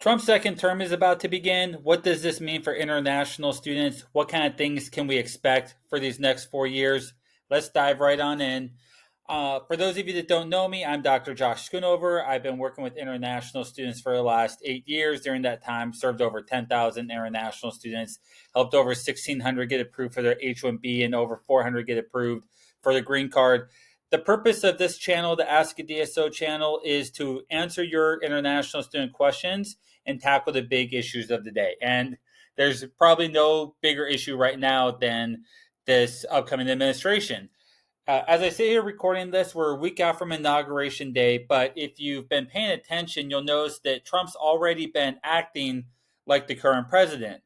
Trump's second term is about to begin. What does this mean for international students? What kind of things can we expect for these next 4 years? Let's dive right on in. For those of you that don't know me, I'm Dr. Josh Schoonover. I've been working with international students for the last 8 years. During that time, served over 10,000 international students, helped over 1,600 get approved for their H-1B and over 400 get approved for the green card. The purpose of this channel, the Ask a DSO channel, is to answer your international student questions and tackle the big issues of the day. And there's probably no bigger issue right now than this upcoming administration. As I sit here recording this, we're a week out from Inauguration Day, but if you've been paying attention, you'll notice that Trump's already been acting like the current president.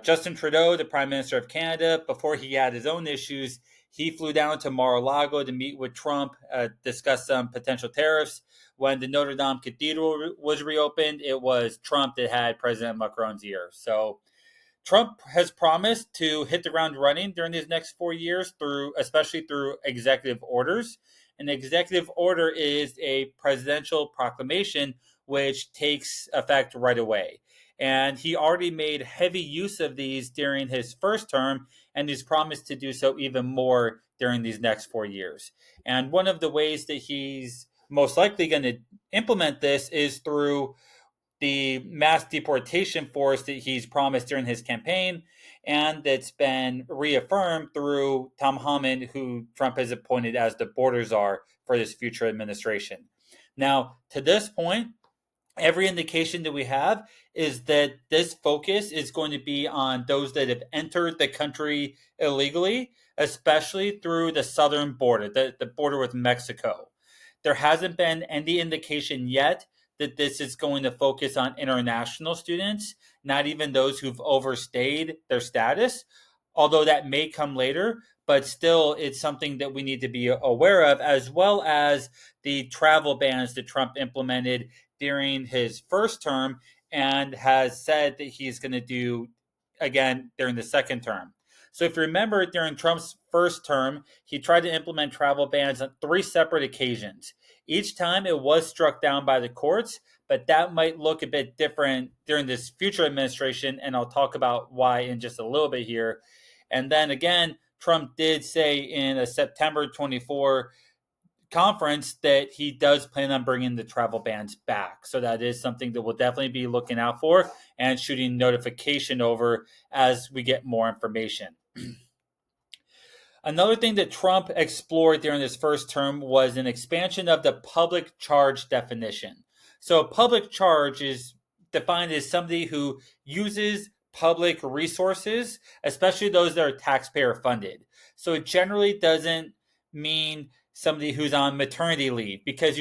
Justin Trudeau, the Prime Minister of Canada, before he had his own issues, he flew down to Mar-a-Lago to meet with Trump, discuss some potential tariffs. When the Notre Dame Cathedral was reopened, it was Trump that had President Macron's ear. So Trump has promised to hit the ground running during these next 4 years, especially through executive orders. An executive order is a presidential proclamation which takes effect right away. And he already made heavy use of these during his first term, and he's promised to do so even more during these next 4 years. And one of the ways that he's most likely going to implement this is through the mass deportation force that he's promised during his campaign, and that's been reaffirmed through Tom Homan, who Trump has appointed as the border czar for this future administration. Now, to this point, every indication that we have is that this focus is going to be on those that have entered the country illegally, especially through the southern border, the border with Mexico. There hasn't been any indication yet that this is going to focus on international students, not even those who've overstayed their status, although that may come later. But still, it's something that we need to be aware of, as well as the travel bans that Trump implemented during his first term and has said that he's going to do again during the second term. So if you remember, during Trump's first term, he tried to implement travel bans on three separate occasions. Each time it was struck down by the courts, but that might look a bit different during this future administration, and I'll talk about why in just a little bit here. And then again, Trump did say in a September 24 conference that he does plan on bringing the travel bans back. So that is something that we'll definitely be looking out for and shooting notification over as we get more information. Another thing that Trump explored during his first term was an expansion of the public charge definition. So, public charge is defined as somebody who uses public resources, especially those that are taxpayer funded. So, it generally doesn't mean somebody who's on maternity leave because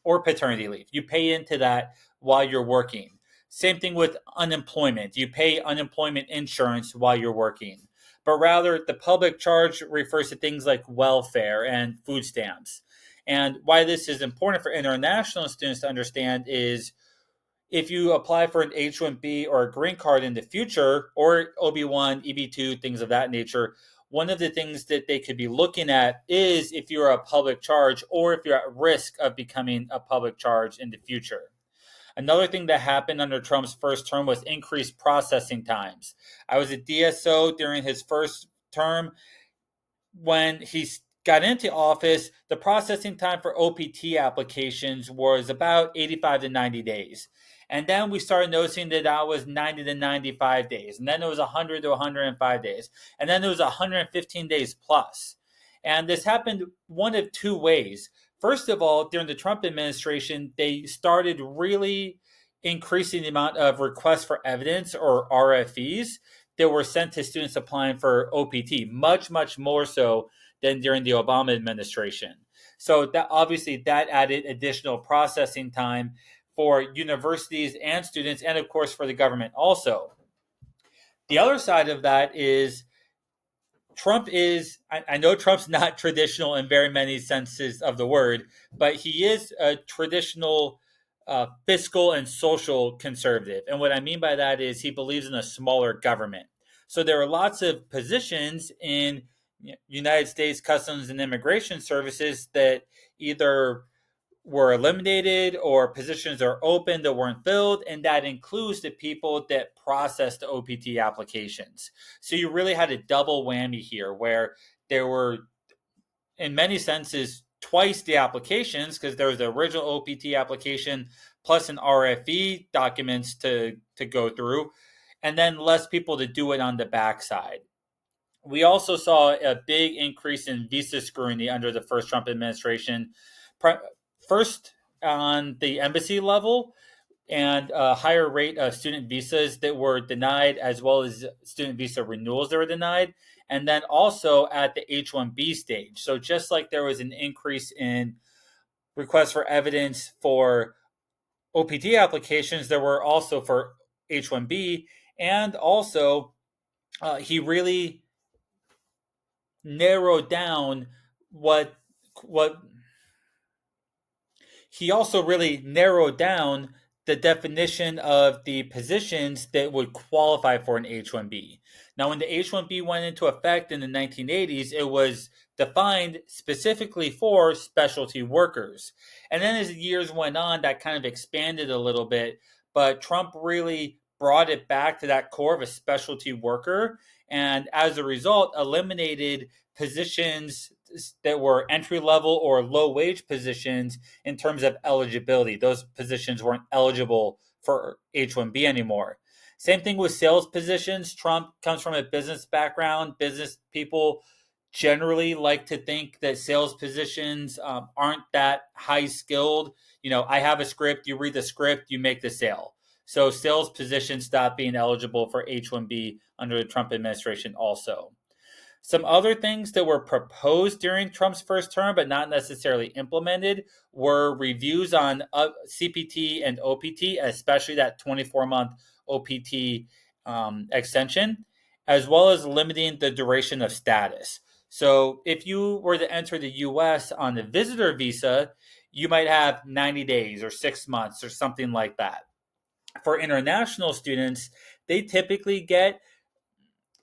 or paternity leave. You pay into that while you're working. Same thing with unemployment. You pay unemployment insurance while you're working, but rather the public charge refers to things like welfare and food stamps. And why this is important for international students to understand is if you apply for an H-1B or a green card in the future, or OB-1, EB-2, things of that nature, one of the things that they could be looking at is if you're a public charge or if you're at risk of becoming a public charge in the future. Another thing that happened under Trump's first term was increased processing times. I was a DSO during his first term. When he got into office, the processing time for OPT applications was about 85 to 90 days. And then we started noticing that was 90 to 95 days. And then it was 100 to 105 days. And then it was 115 days plus. And this happened one of two ways. First of all, during the Trump administration, they started really increasing the amount of requests for evidence, or RFEs, that were sent to students applying for OPT, much, much more so than during the Obama administration. So that obviously that added additional processing time for universities and students, and of course for the government also. The other side of that is I know Trump's not traditional in very many senses of the word, but he is a traditional fiscal and social conservative. And what I mean by that is he believes in a smaller government. So there are lots of positions in United States Customs and Immigration Services that either were eliminated or positions are open that weren't filled, and that includes the people that process the OPT applications. So you really had a double whammy here where there were, in many senses, twice the applications because there was the original OPT application plus an RFE documents to go through, and then less people to do it on the backside. We also saw a big increase in visa scrutiny under the first Trump administration. First, on the embassy level, and a higher rate of student visas that were denied, as well as student visa renewals that were denied, and then also at the H-1B stage. So just like there was an increase in requests for evidence for OPT applications, there were also for H-1B, and also he really narrowed down what he also really narrowed down the definition of the positions that would qualify for an H-1B. Now, when the H-1B went into effect in the 1980s, it was defined specifically for specialty workers. And then as the years went on, that kind of expanded a little bit, but Trump really brought it back to that core of a specialty worker, and as a result, eliminated positions that were entry level or low wage positions in terms of eligibility. Those positions weren't eligible for H-1B anymore. Same thing with sales positions. Trump comes from a business background. Business people generally like to think that sales positions aren't that high skilled. I have a script, you read the script, you make the sale. So sales positions stopped being eligible for H-1B under the Trump administration also. Some other things that were proposed during Trump's first term, but not necessarily implemented, were reviews on CPT and OPT, especially that 24-month OPT extension, as well as limiting the duration of status. So if you were to enter the US on a visitor visa, you might have 90 days or 6 months or something like that. For international students, they typically get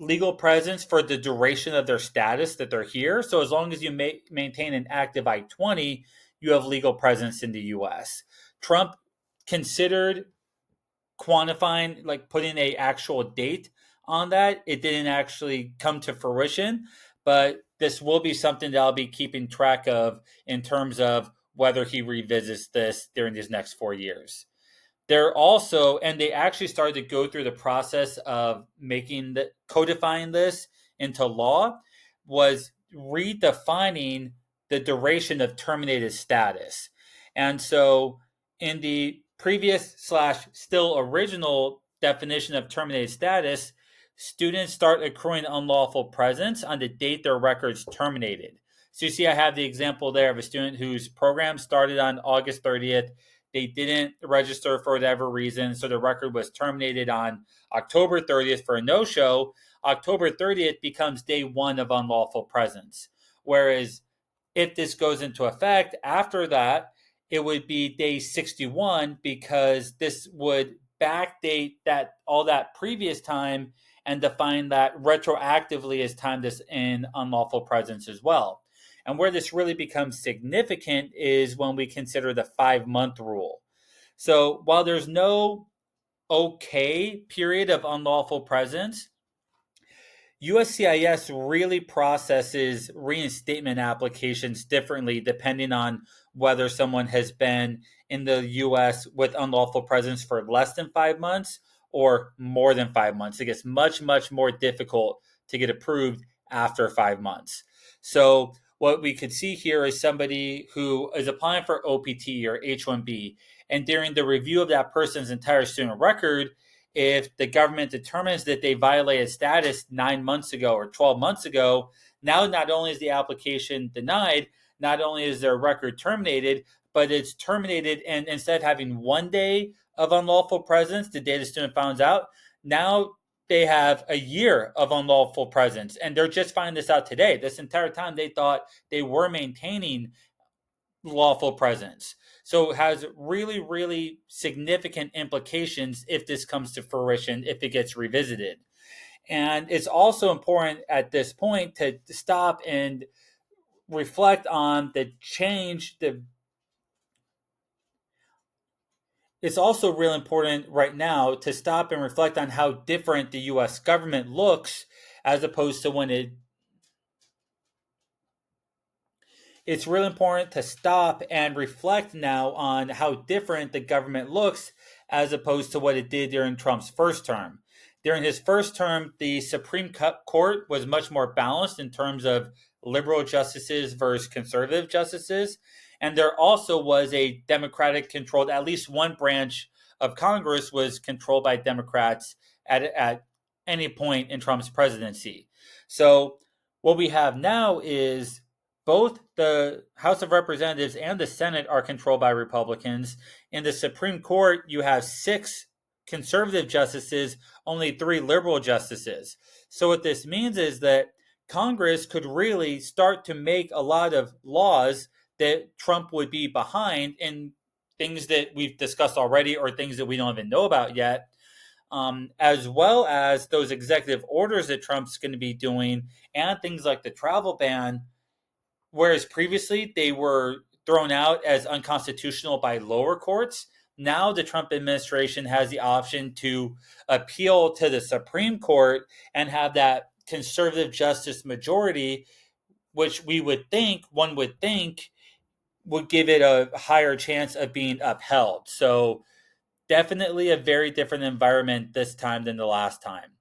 legal presence for the duration of their status that they're here. So as long as you maintain an active I-20, you have legal presence in the US. Trump considered quantifying, like putting a actual date on that. It didn't actually come to fruition, but this will be something that I'll be keeping track of in terms of whether he revisits this during these next 4 years. They're also, and they actually started to go through the process of codifying this into law, was redefining the duration of terminated status. And so in the previous slash still original definition of terminated status, students start accruing unlawful presence on the date their record's terminated. So you see, I have the example there of a student whose program started on August 30th. They didn't register for whatever reason, so the record was terminated on October 30th for a no-show. October 30th becomes day one of unlawful presence. Whereas if this goes into effect after that, it would be day 61 because this would backdate all that previous time and define that retroactively as time that's in unlawful presence as well. And where this really becomes significant is when we consider the 5-month rule. So while there's no okay period of unlawful presence, USCIS really processes reinstatement applications differently depending on whether someone has been in the US with unlawful presence for less than 5 months or more than 5 months. It gets much, much more difficult to get approved after 5 months. So what we could see here is somebody who is applying for OPT or H-1B, and during the review of that person's entire student record, if the government determines that they violated status 9 months ago or 12 months ago, now not only is the application denied, not only is their record terminated, but it's terminated, and instead of having 1 day of unlawful presence, the day the student finds out, now they have a year of unlawful presence, and they're just finding this out today. This entire time they thought they were maintaining lawful presence. So it has really, really significant implications if this comes to fruition, if it gets revisited. And it's also important at this point to stop and reflect on the change, the It's also real important right now to stop and reflect on how different the US government looks as opposed to when it it's really important to stop and reflect now on how different the government looks as opposed to what it did during Trump's first term. During his first term, the Supreme Court was much more balanced in terms of liberal justices versus conservative justices. And there also was a Democratic controlled, at least one branch of Congress was controlled by Democrats at any point in Trump's presidency. So what we have now is both the House of Representatives and the Senate are controlled by Republicans. In the Supreme Court, you have six conservative justices, only three liberal justices. So, what this means is that Congress could really start to make a lot of laws that Trump would be behind in things that we've discussed already or things that we don't even know about yet. As well as those executive orders that Trump's going to be doing, and things like the travel ban, whereas previously they were thrown out as unconstitutional by lower courts. Now the Trump administration has the option to appeal to the Supreme Court and have that conservative justice majority, which one would think, would give it a higher chance of being upheld. So definitely a very different environment this time than the last time.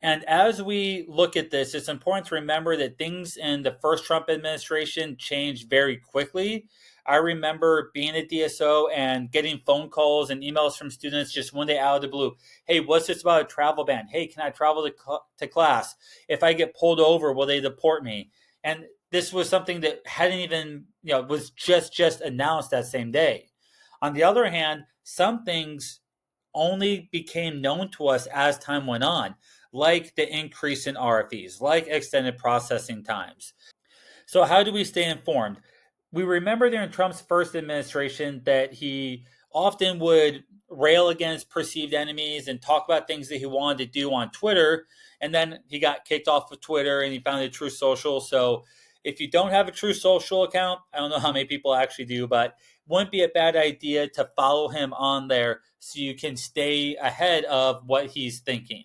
And as we look at this, it's important to remember that things in the first Trump administration changed very quickly. I remember being at DSO and getting phone calls and emails from students just one day out of the blue. Hey, what's this about a travel ban? Hey, can I travel to class? If I get pulled over, will they deport me? And this was something that hadn't even, was just announced that same day. On the other hand, some things only became known to us as time went on, like the increase in RFEs, like extended processing times. So, how do we stay informed? We remember during Trump's first administration that he often would rail against perceived enemies and talk about things that he wanted to do on Twitter. And then he got kicked off of Twitter and he founded Truth Social. So, if you don't have a Truth Social account, I don't know how many people actually do, but wouldn't be a bad idea to follow him on there so you can stay ahead of what he's thinking.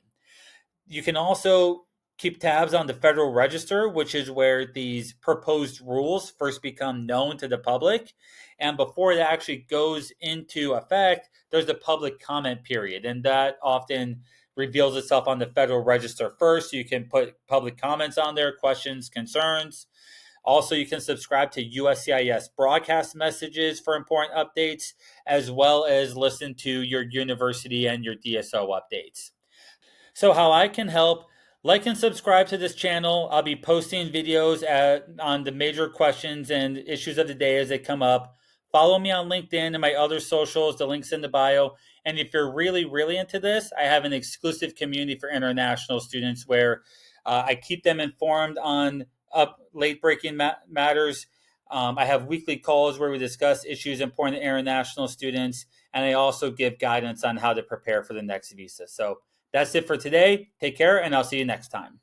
You can also keep tabs on the Federal Register, which is where these proposed rules first become known to the public. And before it actually goes into effect, there's the public comment period. And that often reveals itself on the Federal Register first. So you can put public comments on there, questions, concerns. Also, you can subscribe to USCIS broadcast messages for important updates, as well as listen to your university and your DSO updates. So, how I can help, like and subscribe to this channel. I'll be posting videos on the major questions and issues of the day as they come up. Follow me on LinkedIn and my other socials, the link's in the bio. And if you're really, really into this, I have an exclusive community for international students where I keep them informed on late breaking matters. I have weekly calls where we discuss issues important to international students, and I also give guidance on how to prepare for the next visa. So that's it for today. Take care, and I'll see you next time.